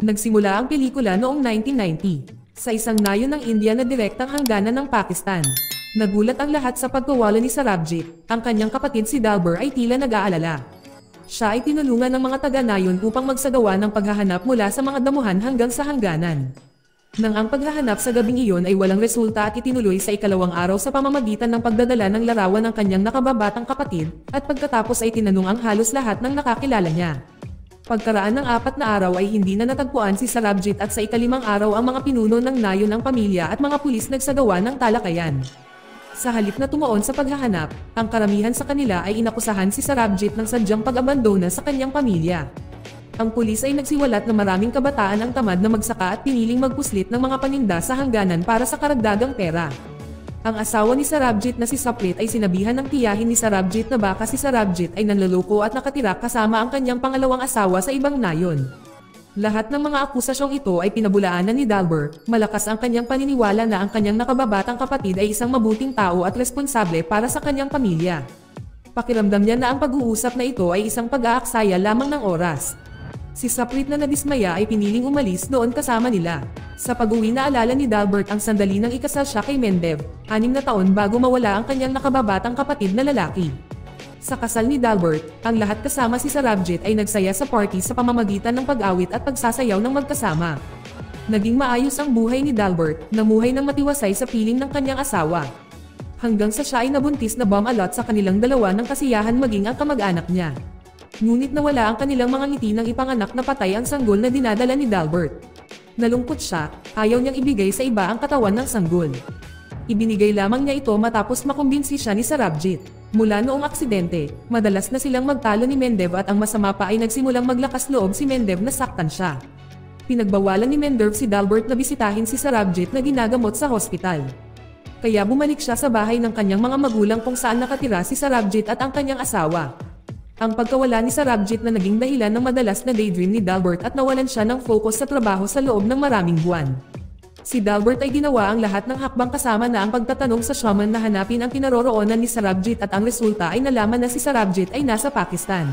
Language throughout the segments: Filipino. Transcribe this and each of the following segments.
Nagsimula ang pelikula noong 1990, sa isang nayon ng India na direktang hangganan ng Pakistan. Nagulat ang lahat sa pagkawala ni Sarabjit, ang kanyang kapatid si Dalbur ay tila nag-aalala. Siya ay tinulungan ng mga taga-nayon upang magsagawa ng paghahanap mula sa mga damuhan hanggang sa hangganan. Nang ang paghahanap sa gabing iyon ay walang resulta at itinuloy sa ikalawang araw sa pamamagitan ng pagdadala ng larawan ng kanyang nakababatang kapatid, at pagkatapos ay tinanong ang halos lahat ng nakakilala niya. Pagkaraan ng 4 na araw ay hindi na natagpuan si Sarabjit at sa ika-5 araw ang mga pinuno ng nayon ng pamilya at mga pulis nagsagawa ng talakayan. Sa halip na tumuon sa paghahanap, ang karamihan sa kanila ay inakusahan si Sarabjit ng sadyang pag-abandona sa kanyang pamilya. Ang pulis ay nagsiwalat na maraming kabataan ang tamad na magsaka at piniling magpuslit ng mga paninda sa hangganan para sa karagdagang pera. Ang asawa ni Sarabjit na si Saprit ay sinabihan ng tiyahin ni Sarabjit na baka si Sarabjit ay nanloloko at nakatira kasama ang kanyang pangalawang asawa sa ibang nayon. Lahat ng mga akusasyong ito ay pinabulaanan ni Dalbur. Malakas ang kanyang paniniwala na ang kanyang nakababatang kapatid ay isang mabuting tao at responsable para sa kanyang pamilya. Pakiramdam niya na ang pag-uusap na ito ay isang pag-aaksaya lamang ng oras. Si Saprit na nadismaya ay piniling umalis doon kasama nila. Sa pag-uwi na alala ni Dalbert ang sandali nang ikasal siya kay Mendev, 6 na taon bago mawala ang kanyang nakababatang kapatid na lalaki. Sa kasal ni Dalbert, ang lahat kasama si Sarabjit ay nagsaya sa party sa pamamagitan ng pag-awit at pagsasayaw ng magkasama. Naging maayos ang buhay ni Dalbert, namuhay ng matiwasay sa piling ng kanyang asawa. Hanggang sa siya ay nabuntis na bumalot sa kanilang dalawa ng kasiyahan maging ang kamag-anak niya. Ngunit nawala ang kanilang mga ngiti nang ipanganak na patay ang sanggol na dinadala ni Dalbert. Nalungkot siya, ayaw niyang ibigay sa iba ang katawan ng sanggol. Ibinigay lamang niya ito matapos makumbinsi siya ni Sarabjit. Mula noong aksidente, madalas na silang magtalo ni Mendev at ang masama pa ay nagsimulang maglakas loob si Mendev na saktan siya. Pinagbawalan ni Mendev si Dalbert na bisitahin si Sarabjit na ginagamot sa hospital. Kaya bumalik siya sa bahay ng kanyang mga magulang kung saan nakatira si Sarabjit at ang kanyang asawa. Ang pagkawala ni Sarabjit na naging dahilan ng madalas na daydream ni Dalbert at nawalan siya ng focus sa trabaho sa loob ng maraming buwan. Si Dalbert ay ginawa ang lahat ng hakbang kasama na ang pagtatanong sa shaman na hanapin ang kinaroroonan ni Sarabjit at ang resulta ay nalaman na si Sarabjit ay nasa Pakistan.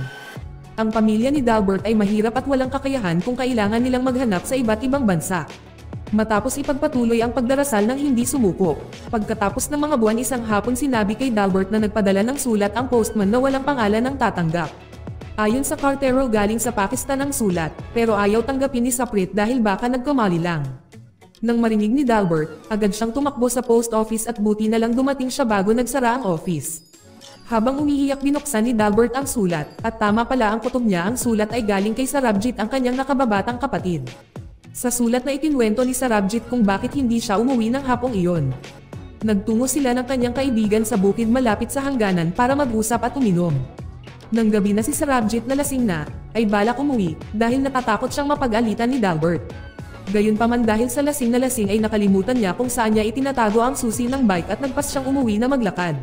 Ang pamilya ni Dalbert ay mahirap at walang kakayahan kung kailangan nilang maghanap sa iba't ibang bansa. Matapos ipagpatuloy ang pagdarasal ng hindi sumuko. Pagkatapos ng mga buwan isang hapon sinabi kay Dalbert na nagpadala ng sulat ang postman na walang pangalan ng tatanggap. Ayon sa Cartero galing sa Pakistan ang sulat, pero ayaw tanggapin ni Saprit dahil baka nagkamali lang. Nang marinig ni Dalbert, agad siyang tumakbo sa post office at buti na lang dumating siya bago nagsara ang office. Habang umiiyak binuksan ni Dalbert ang sulat, at tama pala ang kutob niya ang sulat ay galing kay Sarabjit ang kanyang nakababatang kapatid. Sa sulat na ikinwento ni Sarabjit kung bakit hindi siya umuwi ng hapong iyon. Nagtungo sila ng kanyang kaibigan sa bukid malapit sa hangganan para mag-usap at uminom. Nang gabi na si Sarabjit na lasing na, ay balak umuwi dahil natatakot siyang mapag-alitan ni Dalbert. Gayunpaman dahil sa lasing na lasing ay nakalimutan niya kung saan niya itinatago ang susi ng bike at nagpas siyang umuwi na maglakad.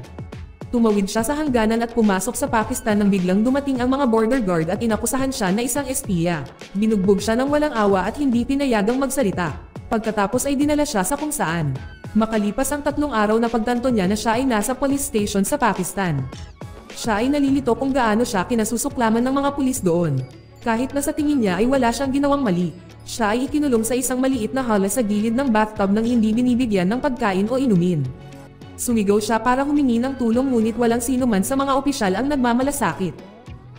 Tumawid siya sa hangganan at pumasok sa Pakistan nang biglang dumating ang mga border guard at inakusahan siya na isang espiya. Binugbog siya ng walang awa at hindi pinayagang magsalita. Pagkatapos ay dinala siya sa kung saan. Makalipas ang 3 araw na pagtanto niya na siya ay nasa police station sa Pakistan. Siya ay nalilito kung gaano siya kinasusuklaman ng mga pulis doon. Kahit na sa tingin niya ay wala siyang ginawang mali. Siya ay ikinulong sa isang maliit na hala sa gilid ng bathtub nang hindi binibigyan ng pagkain o inumin. Sumigaw siya para humingi ng tulong ngunit walang sino man sa mga opisyal ang nagmamalasakit.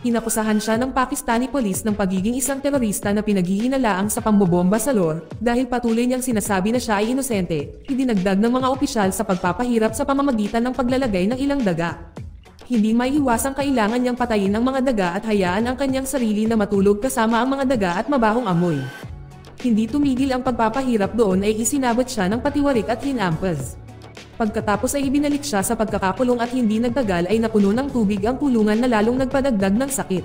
Inakusahan siya ng Pakistani police ng pagiging isang terorista na pinaghihinalaang sa pambobomba sa Lahore dahil patuloy niyang sinasabi na siya ay inosente. Idinagdag ng mga opisyal sa pagpapahirap sa pamamagitan ng paglalagay ng ilang daga. Hindi maiiwasang kailangan niyang patayin ang mga daga at hayaan ang kanyang sarili na matulog kasama ang mga daga at mabahong amoy. Hindi tumigil ang pagpapahirap doon ay isinabot siya ng patiwarik at hinampas. Pagkatapos ay ibinalik siya sa pagkakakulong at hindi nagtagal ay napuno ng tubig ang kulungan na lalong nagpadagdag ng sakit.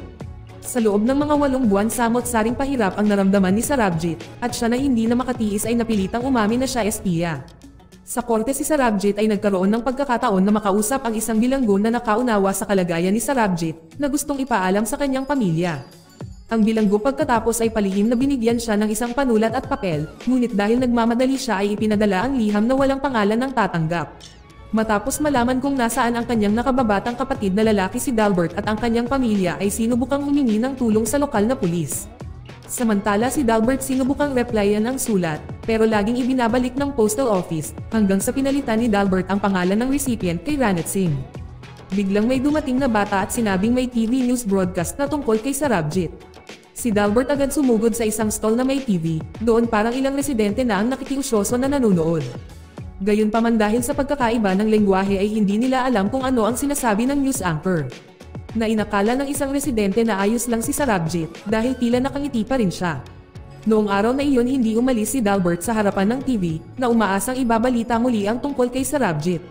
Sa loob ng mga 8 buwan samot-saring pahirap ang naramdaman ni Sarabjit, at siya na hindi na makatiis ay napilitang umamin na siya espiya. Sa korte si Sarabjit ay nagkaroon ng pagkakataon na makausap ang isang bilanggo na nakaunawa sa kalagayan ni Sarabjit na gustong ipaalam sa kanyang pamilya. Ang bilanggo pagkatapos ay palihim na binigyan siya ng isang panulat at papel, ngunit dahil nagmamadali siya ay ipinadala ang liham na walang pangalan ng tatanggap. Matapos malaman kung nasaan ang kanyang nakababatang kapatid na lalaki si Dalbert at ang kanyang pamilya ay sinubukang humingi ng tulong sa lokal na pulis. Samantala si Dalbert sinubukang replyan ang sulat, pero laging ibinabalik ng postal office, hanggang sa pinalitan ni Dalbert ang pangalan ng recipient kay Ranat Singh. Biglang may dumating na bata at sinabing may TV news broadcast na tungkol kay Sarabjit. Si Dalbert agad sumugod sa isang stall na may TV, doon parang ilang residente na ang nakikiusyoso na nanonood. Gayunpaman dahil sa pagkakaiba ng lengguwahe ay hindi nila alam kung ano ang sinasabi ng news anchor. Na inakala ng isang residente na ayos lang si Sarabjit, dahil tila nakangiti pa rin siya. Noong araw na iyon hindi umalis si Dalbert sa harapan ng TV, na umaasang ibabalita muli ang tungkol kay Sarabjit.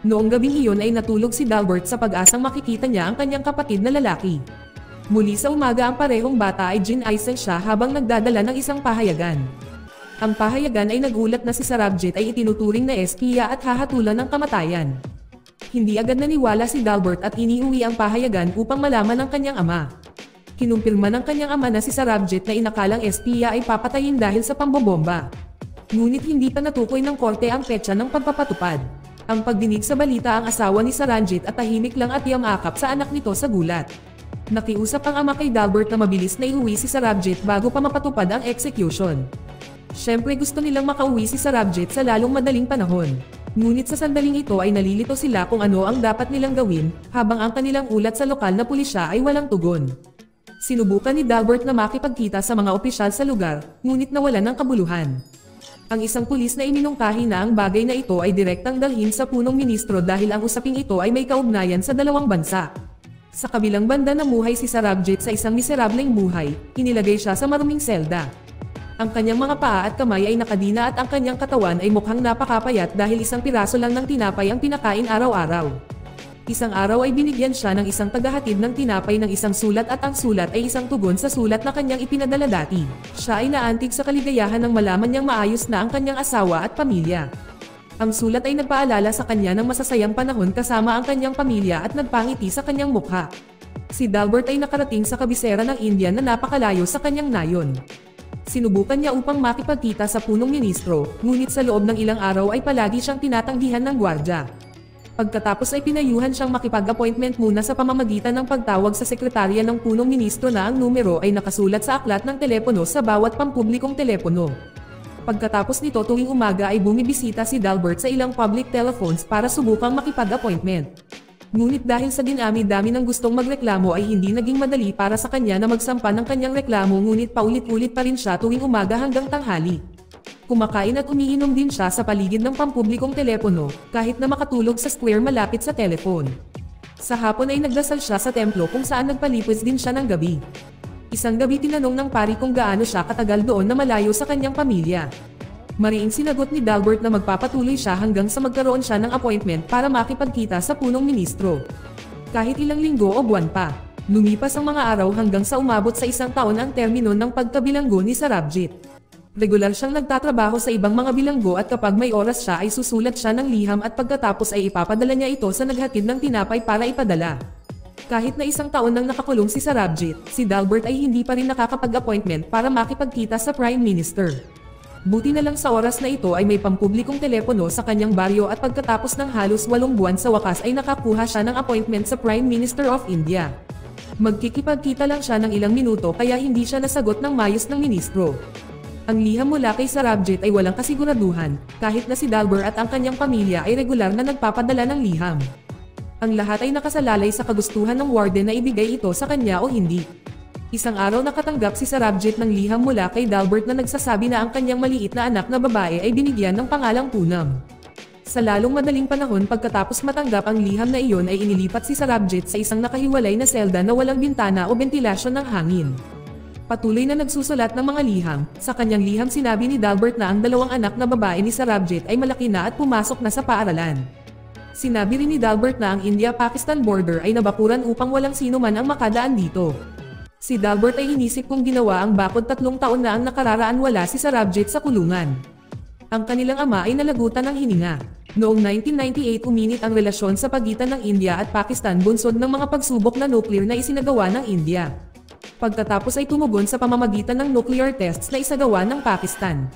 Noong gabing iyon ay natulog si Dalbert sa pag-asang makikita niya ang kanyang kapatid na lalaki. Muli sa umaga ang parehong bata ay ginaysan siya habang nagdadala ng isang pahayagan. Ang pahayagan ay nagulat na si Sarabjit ay itinuturing na espiya at hahatulan ng kamatayan. Hindi agad naniwala si Dalbert at iniuwi ang pahayagan upang malaman ng kanyang ama. Kinumpirma ng kanyang ama na si Sarabjit na inakalang espiya ay papatayin dahil sa pambobomba. Ngunit hindi pa natukoy ng korte ang petsa ng pagpapatupad. Ang pagdinig sa balita ang asawa ni Sarabjit at tahimik lang at yamakap sa anak nito sa gulat. Nakiusap ang ama kay Dalbert na mabilis na iuwi si Sarabjit bago pa mapatupad ang execution. Siyempre gusto nilang makauwi si Sarabjit sa lalong madaling panahon. Ngunit sa sandaling ito ay nalilito sila kung ano ang dapat nilang gawin, habang ang kanilang ulat sa lokal na pulisya ay walang tugon. Sinubukan ni Dalbert na makipagkita sa mga opisyal sa lugar, ngunit nawalan ng kabuluhan. Ang isang pulis na iminungkahi na ang bagay na ito ay direktang dalhin sa punong ministro dahil ang usaping ito ay may kaugnayan sa dalawang bansa. Sa kabilang banda namuhay si Sarabjit sa isang miserableng buhay, inilagay siya sa maruming selda. Ang kanyang mga paa at kamay ay nakadina at ang kanyang katawan ay mukhang napakapayat dahil isang piraso lang ng tinapay ang pinakain araw-araw. Isang araw ay binigyan siya ng isang tagahatid ng tinapay ng isang sulat at ang sulat ay isang tugon sa sulat na kanyang ipinadala dati. Siya ay naantig sa kaligayahan nang malaman niyang maayos na ang kanyang asawa at pamilya. Ang sulat ay nagpaalala sa kanya ng masasayang panahon kasama ang kanyang pamilya at nagpangiti sa kanyang mukha. Si Dalbert ay nakarating sa kabisera ng India na napakalayo sa kanyang nayon. Sinubukan niya upang makipagkita sa punong ministro, ngunit sa loob ng ilang araw ay palagi siyang tinatanggihan ng gwardya. Pagkatapos ay pinayuhan siyang makipag-appointment muna sa pamamagitan ng pagtawag sa sekretarya ng punong ministro na ang numero ay nakasulat sa aklat ng telepono sa bawat pampublikong telepono. Pagkatapos nito tuwing umaga ay bumibisita si Dalbert sa ilang public telephones para subukang makipag-appointment. Ngunit dahil sa dinami-dami ng gustong magreklamo ay hindi naging madali para sa kanya na magsampa ng kanyang reklamo ngunit paulit-ulit pa rin siya tuwing umaga hanggang tanghali. Kumakain at umiinom din siya sa paligid ng pampublikong telepono, kahit na makatulog sa square malapit sa telephone. Sa hapon ay nagdasal siya sa templo kung saan nagpalipos din siya ng gabi. Isang gabi tinanong ng pari kung gaano siya katagal doon na malayo sa kanyang pamilya. Mariing sinagot ni Dalbert na magpapatuloy siya hanggang sa magkaroon siya ng appointment para makipagkita sa punong ministro. Kahit ilang linggo o buwan pa, lumipas ang mga araw hanggang sa umabot sa isang taon ang termino ng pagkabilanggo ni Sarabjit. Regular siyang nagtatrabaho sa ibang mga bilanggo at kapag may oras siya ay susulat siya ng liham at pagkatapos ay ipapadala niya ito sa naghatid ng tinapay para ipadala. Kahit na isang taon nang nakakulong si Sarabjit, si Dalbert ay hindi pa rin nakakapag-appointment para makipagkita sa Prime Minister. Buti na lang sa oras na ito ay may pampublikong telepono sa kanyang baryo at pagkatapos ng halos 8 buwan sa wakas ay nakakuha siya ng appointment sa Prime Minister of India. Magkikipagkita lang siya ng ilang minuto kaya hindi siya nasagot ng mayos ng ministro. Ang liham mula kay Sarabjit ay walang kasiguraduhan, kahit na si Dalbert at ang kanyang pamilya ay regular na nagpapadala ng liham. Ang lahat ay nakasalalay sa kagustuhan ng warden na ibigay ito sa kanya o hindi. Isang araw nakatanggap si Sarabjit ng liham mula kay Dalbert na nagsasabi na ang kanyang maliit na anak na babae ay binigyan ng pangalang Poonam. Sa lalong madaling panahon pagkatapos matanggap ang liham na iyon ay inilipat si Sarabjit sa isang nakahiwalay na selda na walang bintana o bentilasyon ng hangin. Patuloy na nagsusulat ng mga liham, sa kanyang liham sinabi ni Dalbert na ang dalawang anak na babae ni Sarabjit ay malaki na at pumasok na sa paaralan. Sinabi rin ni Dalbert na ang India-Pakistan border ay nabakuran upang walang sino man ang makadaan dito. Si Dalbert ay inisip kung ginawa ang bakod 3 taon na ang nakararaan wala si Sarabjit sa kulungan. Ang kanilang ama ay nalagutan ng hininga. Noong 1998 uminit ang relasyon sa pagitan ng India at Pakistan bunsod ng mga pagsubok na nuclear na isinagawa ng India. Pagkatapos ay tumugon sa pamamagitan ng nuclear tests na isagawa ng Pakistan.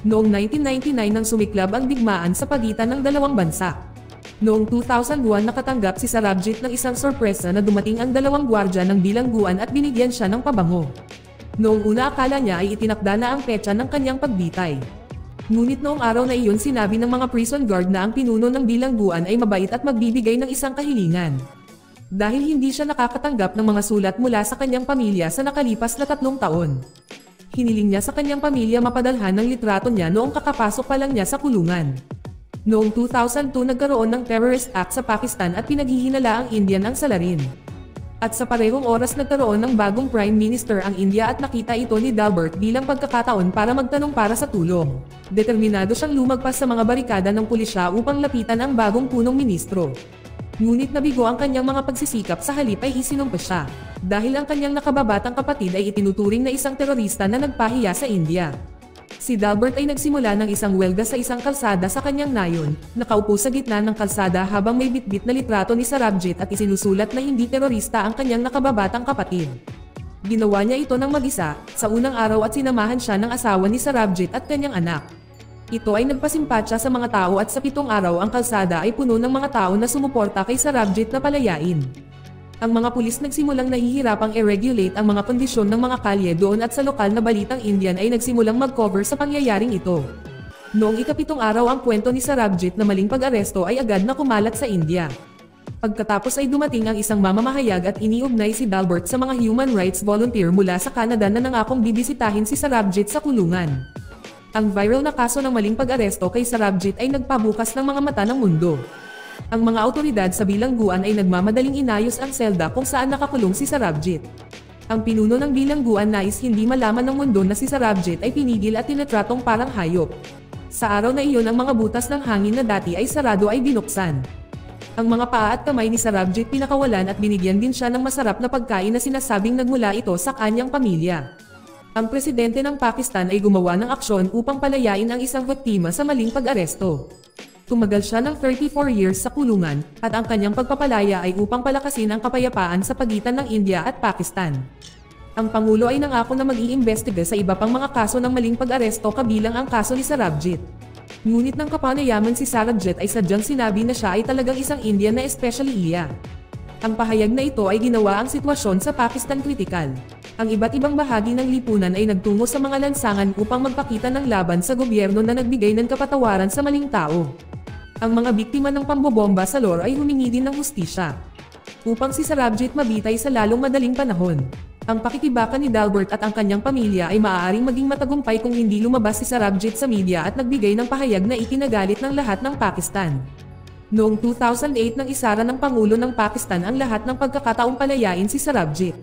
Noong 1999 nang sumiklab ang digmaan sa pagitan ng dalawang bansa. Noong 2001 nakatanggap si Sarabjit ng isang sorpresa na dumating ang dalawang gwardya ng bilangguan at binigyan siya ng pabango. Noong una akala niya ay itinakda na ang petsa ng kanyang pagbitay. Ngunit noong araw na iyon sinabi ng mga prison guard na ang pinuno ng bilangguan ay mabait at magbibigay ng isang kahilingan. Dahil hindi siya nakakatanggap ng mga sulat mula sa kanyang pamilya sa nakalipas na 3 taon. Hiniling niya sa kanyang pamilya mapadalhan ng litrato niya noong kakapasok pa lang niya sa kulungan. Noong 2002 nagkaroon ng Terrorist Act sa Pakistan at pinaghihinala ang India ng salarin. At sa parehong oras nagkaroon ng bagong Prime Minister ang India at nakita ito ni Dalbert bilang pagkakataon para magtanong para sa tulong. Determinado siyang lumagpas sa mga barikada ng pulisya upang lapitan ang bagong punong ministro. Ngunit nabigo ang kanyang mga pagsisikap sa halip ay isinumpa siya. Dahil ang kanyang nakababatang kapatid ay itinuturing na isang terorista na nagpahiya sa India. Si Dalbert ay nagsimula ng isang welga sa isang kalsada sa kanyang nayon, nakaupo sa gitna ng kalsada habang may bitbit na litrato ni Sarabjit at isinusulat na hindi terorista ang kanyang nakababatang kapatid. Ginawa niya ito ng mag-isa, sa unang araw at sinamahan siya ng asawa ni Sarabjit at kanyang anak. Ito ay nagpasimpatya sa mga tao at sa 7 araw ang kalsada ay puno ng mga tao na sumuporta kay Sarabjit na palayain. Ang mga pulis nagsimulang nahihirapang i-regulate ang mga kondisyon ng mga kalye doon at sa lokal na balitang Indian ay nagsimulang mag-cover sa pangyayaring ito. Noong ika-7 araw ang kwento ni Sarabjit na maling pag-aresto ay agad na kumalat sa India. Pagkatapos ay dumating ang isang mamamahayag at iniugnay si Dalbert sa mga human rights volunteer mula sa Canada na nangakong bibisitahin si Sarabjit sa kulungan. Ang viral na kaso ng maling pag-aresto kay Sarabjit ay nagpabukas ng mga mata ng mundo. Ang mga awtoridad sa bilangguan ay nagmamadaling inayos ang selda kung saan nakakulong si Sarabjit. Ang pinuno ng bilangguan nais hindi malaman ng mundo na si Sarabjit ay pinigil at tinatratong parang hayop. Sa araw na iyon ang mga butas ng hangin na dati ay sarado ay binuksan. Ang mga paa at kamay ni Sarabjit pinakawalan at binigyan din siya ng masarap na pagkain na sinasabing nagmula ito sa kanyang pamilya. Ang presidente ng Pakistan ay gumawa ng aksyon upang palayain ang isang biktima sa maling pag-aresto. Tumagal siya ng 34 years sa kulungan, at ang kanyang pagpapalaya ay upang palakasin ang kapayapaan sa pagitan ng India at Pakistan. Ang Pangulo ay nangako na mag-iimbestiga sa iba pang mga kaso ng maling pag-aresto kabilang ang kaso ni Sarabjit. Ngunit ng kapanayaman si Sarabjit ay sadyang sinabi na siya ay talagang isang Indian na especially iya. Ang pahayag na ito ay ginawa ang sitwasyon sa Pakistan kritikal. Ang iba't ibang bahagi ng lipunan ay nagtungo sa mga lansangan upang magpakita ng laban sa gobyerno na nagbigay ng kapatawaran sa maling tao. Ang mga biktima ng pambobomba sa Lahore ay humingi din ng hustisya upang si Sarabjit mabitay sa lalong madaling panahon. Ang pakikibaka ni Dalbert at ang kanyang pamilya ay maaaring maging matagumpay kung hindi lumabas si Sarabjit sa media at nagbigay ng pahayag na ikinagalit ng lahat ng Pakistan. Noong 2008 nang isara ng Pangulo ng Pakistan ang lahat ng pagkakataong palayain si Sarabjit.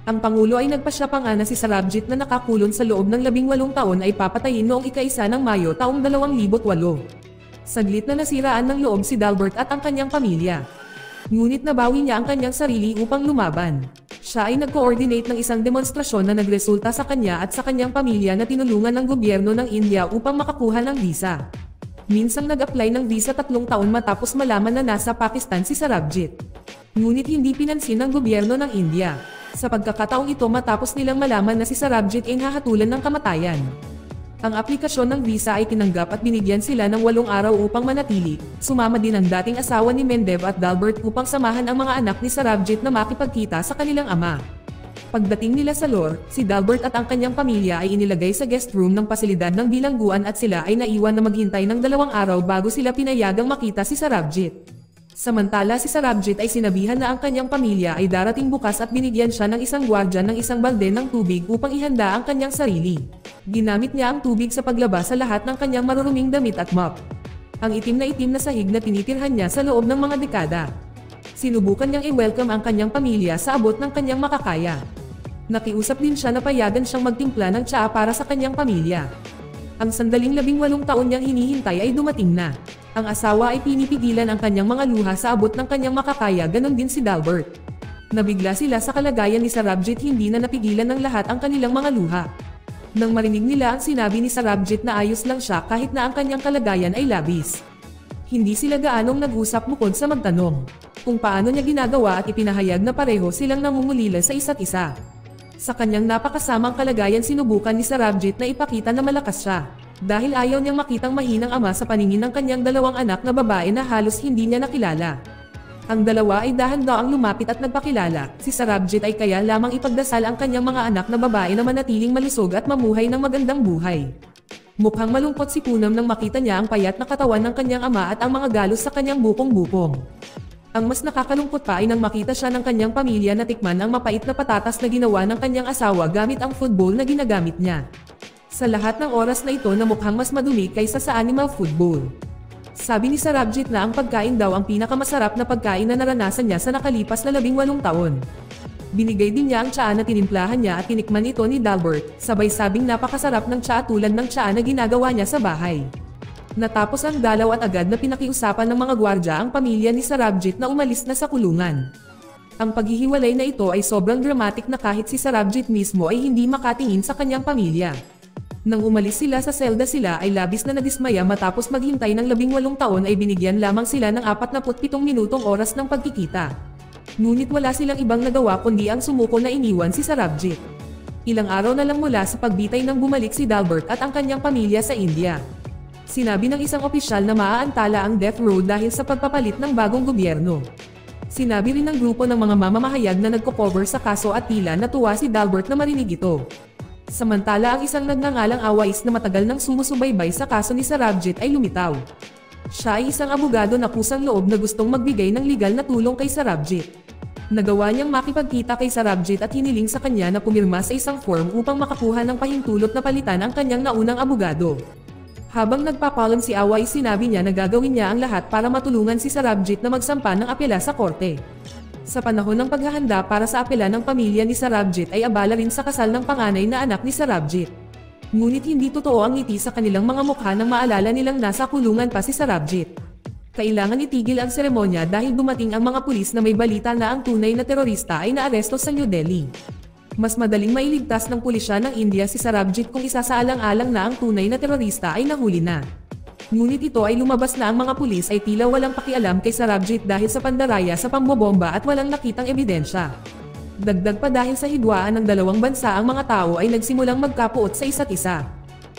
Ang Pangulo ay nagpasya pa nga na si Sarabjit na nakakulong sa loob ng 18 taon ay papatayin noong ika-1 ng Mayo taong 2008. Saglit na nasiraan ng loob si Dalbert at ang kanyang pamilya. Ngunit nabawi niya ang kanyang sarili upang lumaban. Siya ay nag-coordinate ng isang demonstrasyon na nagresulta sa kanya at sa kanyang pamilya na tinulungan ng gobyerno ng India upang makakuha ng visa. Minsang nag-apply ng visa 3 taon matapos malaman na nasa Pakistan si Sarabjit. Ngunit hindi pinansin ng gobyerno ng India. Sa pagkakataong ito matapos nilang malaman na si Sarabjit ay hahatulan ng kamatayan. Ang aplikasyon ng visa ay tinanggap at binigyan sila ng 8 araw upang manatili. Sumama din ang dating asawa ni Mendev at Dalbert upang samahan ang mga anak ni Sarabjit na makipagkita sa kanilang ama. Pagdating nila sa Lahore, si Dalbert at ang kanyang pamilya ay inilagay sa guest room ng pasilidad ng bilangguan at sila ay naiwan na maghintay ng 2 araw bago sila pinayagang makita si Sarabjit. Samantala si Sarabjit ay sinabihan na ang kanyang pamilya ay darating bukas at binigyan siya ng isang gwardya ng isang balde ng tubig upang ihanda ang kanyang sarili. Ginamit niya ang tubig sa paglabas sa lahat ng kanyang maruruming damit at mop. Ang itim na sahig na tinitirhan niya sa loob ng mga dekada. Sinubukan niyang i-welcome ang kanyang pamilya sa abot ng kanyang makakaya. Nakiusap din siya na payagan siyang magtimpla ng tsaa para sa kanyang pamilya. Ang sandaling 18 taon niyang hinihintay ay dumating na. Ang asawa ay pinipigilan ang kanyang mga luha sa abot ng kanyang makakaya, ganon din si Dalbert. Nabigla sila sa kalagayan ni Sarabjit, hindi na napigilan ng lahat ang kanilang mga luha. Nang marinig nila ang sinabi ni Sarabjit na ayos lang siya kahit na ang kanyang kalagayan ay labis. Hindi sila gaanong nag-usap bukod sa magtanong kung paano niya ginagawa at ipinahayag na pareho silang nangungulila sa isa't isa. Sa kanyang napakasamang kalagayan sinubukan ni Sarabjit na ipakita na malakas siya. Dahil ayaw niyang makitang mahinang ama sa paningin ng kanyang 2 anak na babae na halos hindi niya nakilala. Ang dalawa ay dahan-daang lumapit at nagpakilala. Si Sarabjit ay kaya lamang ipagdasal ang kanyang mga anak na babae na manatiling malusog at mamuhay ng magandang buhay. Mukhang malungkot si Poonam nang makita niya ang payat na katawan ng kanyang ama at ang mga galos sa kanyang bukong-bukong. Ang mas nakakalungkot pa ay nang makita siya ng kanyang pamilya na tikman ang mapait na patatas na ginawa ng kanyang asawa gamit ang food bowl na ginagamit niya. Sa lahat ng oras na ito na mukhang mas madumi kaysa sa animal food bowl. Sabi ni Sarabjit na ang pagkain daw ang pinakamasarap na pagkain na naranasan niya sa nakalipas na 18 taon. Binigay din niya ang tsaa na tinimplahan niya at tinikman ito ni Dalbert, sabay sabing napakasarap ng tsaa tulad ng tsaa na ginagawa niya sa bahay. Natapos ang dalaw at agad na pinakiusapan ng mga gwardya ang pamilya ni Sarabjit na umalis na sa kulungan. Ang paghihiwalay na ito ay sobrang dramatic na kahit si Sarabjit mismo ay hindi makatingin sa kanyang pamilya. Nang umalis sila sa selda sila ay labis na nadismaya matapos maghintay ng 18 taon ay binigyan lamang sila ng 47 minutong oras ng pagkikita. Ngunit wala silang ibang nagawa kundi ang sumuko na iniwan si Sarabjit. Ilang araw na lang mula sa pagbitay nang bumalik si Dalbert at ang kanyang pamilya sa India. Sinabi ng isang opisyal na maaantala ang death row dahil sa pagpapalit ng bagong gobyerno. Sinabi rin ng grupo ng mga mamamahayag na nagko-cover sa kaso at tila natuwa si Dalbert na marinig ito. Samantala ang isang nagngangalang Awais na matagal nang sumusubaybay sa kaso ni Sarabjit ay lumitaw. Siya ay isang abogado na kusang loob na gustong magbigay ng legal na tulong kay Sarabjit. Nagawa niyang makipagkita kay Sarabjit at hiniling sa kanya na pumirma sa isang form upang makakuha ng pahintulot na palitan ang kanyang naunang abogado. Habang nagpapalam si Awais, sinabi niya na gagawin niya ang lahat para matulungan si Sarabjit na magsampa ng apela sa korte. Sa panahon ng paghahanda para sa apela ng pamilya ni Sarabjit ay abala rin sa kasal ng panganay na anak ni Sarabjit. Ngunit hindi totoo ang ngiti sa kanilang mga mukha nang maalala nilang nasa kulungan pa si Sarabjit. Kailangan itigil ang seremonya dahil dumating ang mga pulis na may balita na ang tunay na terorista ay naaresto sa New Delhi. Mas madaling mailigtas ng pulisya ng India si Sarabjit kung isasaalang-alang na ang tunay na terorista ay nahuli na. Ngunit ito ay lumabas na ang mga pulis ay tila walang pakialam kay Sarabjit dahil sa pandaraya sa pambobomba at walang nakitang ebidensya. Dagdag pa dahil sa hidwaan ng dalawang bansa ang mga tao ay nagsimulang magkapuot sa isa't isa.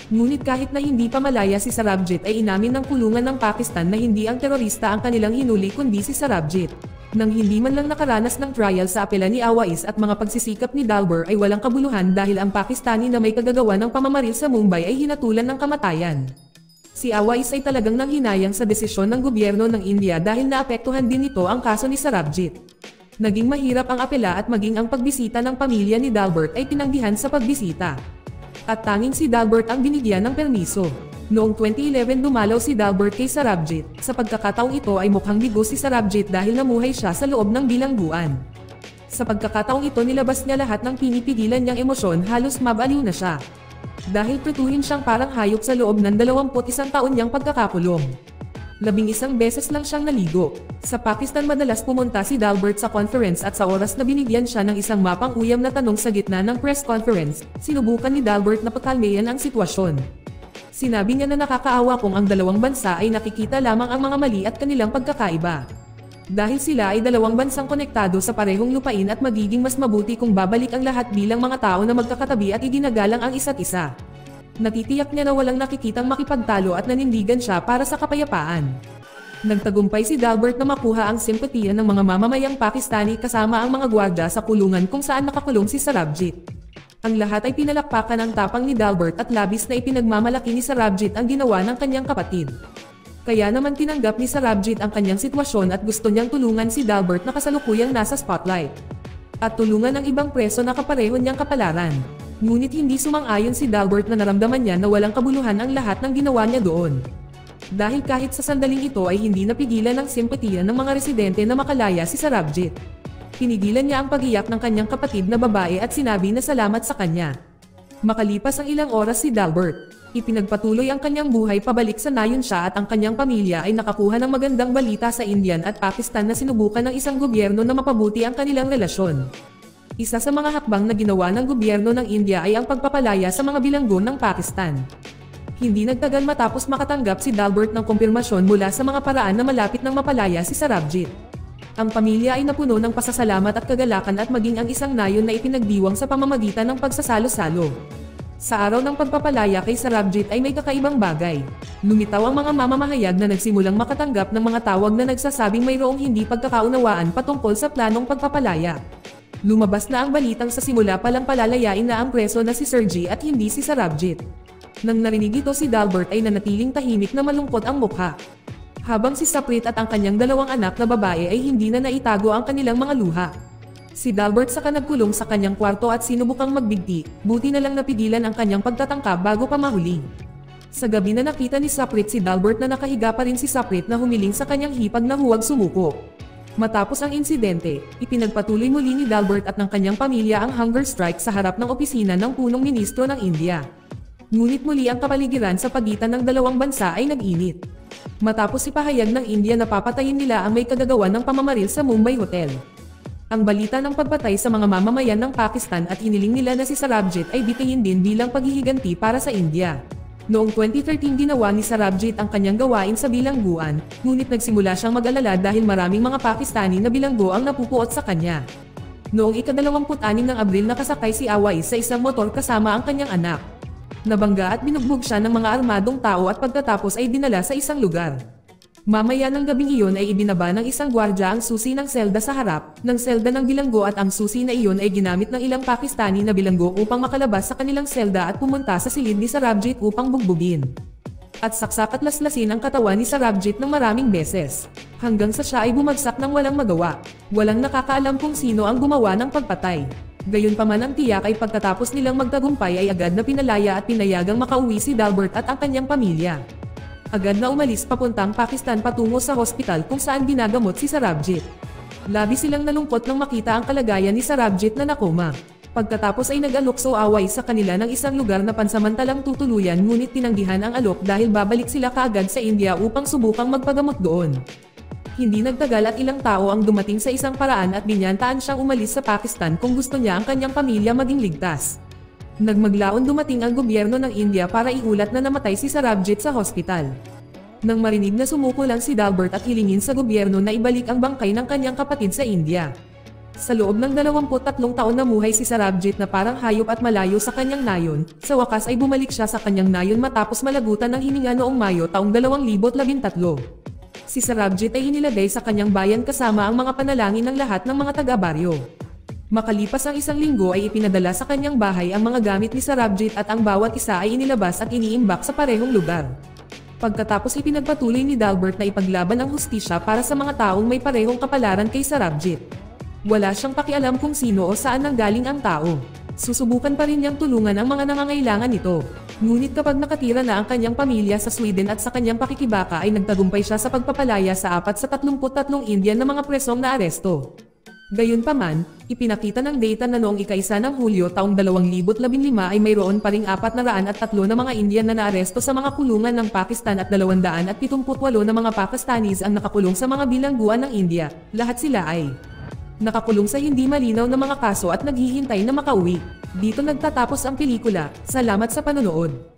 Ngunit kahit na hindi pa malaya si Sarabjit ay inamin ng kulungan ng Pakistan na hindi ang terorista ang kanilang hinuli kundi si Sarabjit. Nang hindi man lang nakaranas ng trial sa apela ni Awais at mga pagsisikap ni Dalbert ay walang kabuluhan dahil ang Pakistani na may kagagawa ng pamamaril sa Mumbai ay hinatulan ng kamatayan. Si Awais ay talagang nanghinayang sa desisyon ng gobyerno ng India dahil naapektuhan din nito ang kaso ni Sarabjit. Naging mahirap ang apela at maging ang pagbisita ng pamilya ni Dalbert ay tinanggihan sa pagbisita. At tanging si Dalbert ang binigyan ng permiso. Noong 2011 dumalaw si Dalbert kay Sarabjit. Sa pagkakataong ito ay mukhang bigo si Sarabjit dahil namuhay siya sa loob ng bilangguan. Sa pagkakataong ito nilabas niya lahat ng pinipigilan niyang emosyon, halos mabaliw na siya. Dahil pretuhin siyang parang hayop sa loob ng 21 taon niyang pagkakakulong. 11 beses lang siyang naligo. Sa Pakistan madalas pumunta si Dalbert sa conference at sa oras na binigyan siya ng isang mapang-uyam na tanong sa gitna ng press conference, sinubukan ni Dalbert na pakalmayan ang sitwasyon. Sinabi niya na nakakaawa kung ang dalawang bansa ay nakikita lamang ang mga mali at kanilang pagkakaiba. Dahil sila ay dalawang bansang konektado sa parehong lupain at magiging mas mabuti kung babalik ang lahat bilang mga tao na magkakatabi at iginagalang ang isa't isa. Natitiyak niya na walang nakikitang makipagtalo at nanindigan siya para sa kapayapaan. Nagtagumpay si Dalbert na makuha ang simpatiya ng mga mamamayang Pakistani kasama ang mga gwardya sa kulungan kung saan nakakulong si Sarabjit. Ang lahat ay pinalakpakan ang tapang ni Dalbert at labis na ipinagmamalaki ni Sarabjit ang ginawa ng kanyang kapatid. Kaya naman tinanggap ni Sarabjit ang kanyang sitwasyon at gusto niyang tulungan si Dalbert na kasalukuyang nasa spotlight. At tulungan ang ibang preso na kapareho niyang kapalaran. Ngunit hindi sumang-ayon si Dalbert na naramdaman niya na walang kabuluhan ang lahat ng ginawa niya doon. Dahil kahit sa sandaling ito ay hindi napigilan ng simpatiya ng mga residente na makalaya si Sarabjit. Pinigilan niya ang pag-iyak ng kanyang kapatid na babae at sinabi na salamat sa kanya. Makalipas ang ilang oras si Dalbert, ipinagpatuloy ang kanyang buhay pabalik sa nayon siya at ang kanyang pamilya ay nakakuha ng magandang balita sa Indian at Pakistan na sinubukan ng isang gobyerno na mapabuti ang kanilang relasyon. Isa sa mga hakbang na ginawa ng gobyerno ng India ay ang pagpapalaya sa mga bilanggo ng Pakistan. Hindi nagtagal matapos makatanggap si Dalbert ng kumpirmasyon mula sa mga paraan na malapit nang mapalaya si Sarabjit. Ang pamilya ay napuno ng pasasalamat at kagalakan at maging ang isang nayon na ipinagdiwang sa pamamagitan ng pagsasalo-salo. Sa araw ng pagpapalaya kay Sarabjit ay may kakaibang bagay. Lumitaw ang mga mamamahayag na nagsimulang makatanggap ng mga tawag na nagsasabing mayroong hindi pagkakaunawaan patungkol sa planong pagpapalaya. Lumabas na ang balitang sa simula palang palalayain na ang preso na si Sergey at hindi si Sarabjit. Nang narinig ito si Dalbert ay nanatiling tahimik na malungkot ang mukha. Habang si Saprit at ang kanyang dalawang anak na babae ay hindi na naitago ang kanilang mga luha. Si Dalbert saka nagkulong sa kanyang kwarto at sinubukang magbigti, buti na lang napigilan ang kanyang pagtatangka bago pa mahuli. Sa gabi na nakita ni Saprit si Dalbert na nakahiga pa rin si Saprit na humiling sa kanyang hipag na huwag sumuko. Matapos ang insidente, ipinagpatuloy muli ni Dalbert at ng kanyang pamilya ang hunger strike sa harap ng opisina ng punong ministro ng India. Ngunit muli ang kapaligiran sa pagitan ng dalawang bansa ay nag-init. Matapos ipahayag ng India na papatayin nila ang may kagagawan ng pamamaril sa Mumbai Hotel. Ang balita ng pagpatay sa mga mamamayan ng Pakistan at hiniling nila na si Sarabjit ay bitayin din bilang paghihiganti para sa India. Noong 2013 ginawa ni Sarabjit ang kanyang gawain sa bilangguan, ngunit nagsimula siyang mag-alala dahil maraming mga Pakistani na bilanggo ang napupuot sa kanya. Noong ika-26 ng Abril nakasakay si Awais sa isang motor kasama ang kanyang anak. Nabangga at binugbog siya ng mga armadong tao at pagkatapos ay dinala sa isang lugar. Mamaya ng gabing iyon ay ibinaba ng isang gwardya ang susi ng selda sa harap ng selda ng bilanggo at ang susi na iyon ay ginamit ng ilang Pakistani na bilanggo upang makalabas sa kanilang selda at pumunta sa silid ni Sarabjit upang bugbugin. At saksak at laslasin ang katawan ni Sarabjit ng maraming beses, hanggang sa siya ay bumagsak ng walang magawa. Walang nakakaalam kung sino ang gumawa ng pagpatay. Gayunpaman ang tiyak ay pagkatapos nilang magtagumpay ay agad na pinalaya at pinayagang makauwi si Dalbert at ang kanyang pamilya. Agad na umalis papuntang Pakistan patungo sa hospital kung saan ginagamot si Sarabjit. Labis silang nalungkot nang makita ang kalagayan ni Sarabjit na nakoma. Pagkatapos ay nag-alok away sa kanila ng isang lugar na pansamantalang tutuluyan ngunit tinanggihan ang alok dahil babalik sila kaagad sa India upang subukang magpagamot doon. Hindi nagtagal at ilang tao ang dumating sa isang paraan at binyantaan siyang umalis sa Pakistan kung gusto niya ang kanyang pamilya maging ligtas. Nagmaglaon dumating ang gobyerno ng India para iulat na namatay si Sarabjit sa hospital. Nang marinig na sumuko lang si Dalbert at hilingin sa gobyerno na ibalik ang bangkay ng kanyang kapatid sa India. Sa loob ng 23 taon na muhay si Sarabjit na parang hayop at malayo sa kanyang nayon, sa wakas ay bumalik siya sa kanyang nayon matapos malagutan ng hininga noong Mayo taong 2013. Si Sarabjit ay hinilagay sa kanyang bayan kasama ang mga panalangin ng lahat ng mga taga-baryo. Makalipas ang isang linggo ay ipinadala sa kanyang bahay ang mga gamit ni Sarabjit at ang bawat isa ay inilabas at iniimbak sa parehong lugar. Pagkatapos ipinagpatuloy ni Dalbert na ipaglaban ang hustisya para sa mga taong may parehong kapalaran kay Sarabjit. Wala siyang pakialam kung sino o saan nanggaling ang tao. Susubukan pa rin niyang tulungan ang mga nangangailangan nito. Ngunit kapag nakatira na ang kanyang pamilya sa Sweden at sa kanyang pakikibaka ay nagtagumpay siya sa pagpapalaya sa 4 sa 33 Indian na mga presong na aresto. Gayunpaman, ipinakita ng data na noong ika-1 ng Hulyo taong 2015 ay mayroon pa ring 403 na mga Indian na naaresto sa mga kulungan ng Pakistan at 278 na mga Pakistanis ang nakakulong sa mga bilangguan ng India. Lahat sila ay nakakulong sa hindi malinaw na mga kaso at naghihintay na makauwi. Dito nagtatapos ang pelikula. Salamat sa panonood.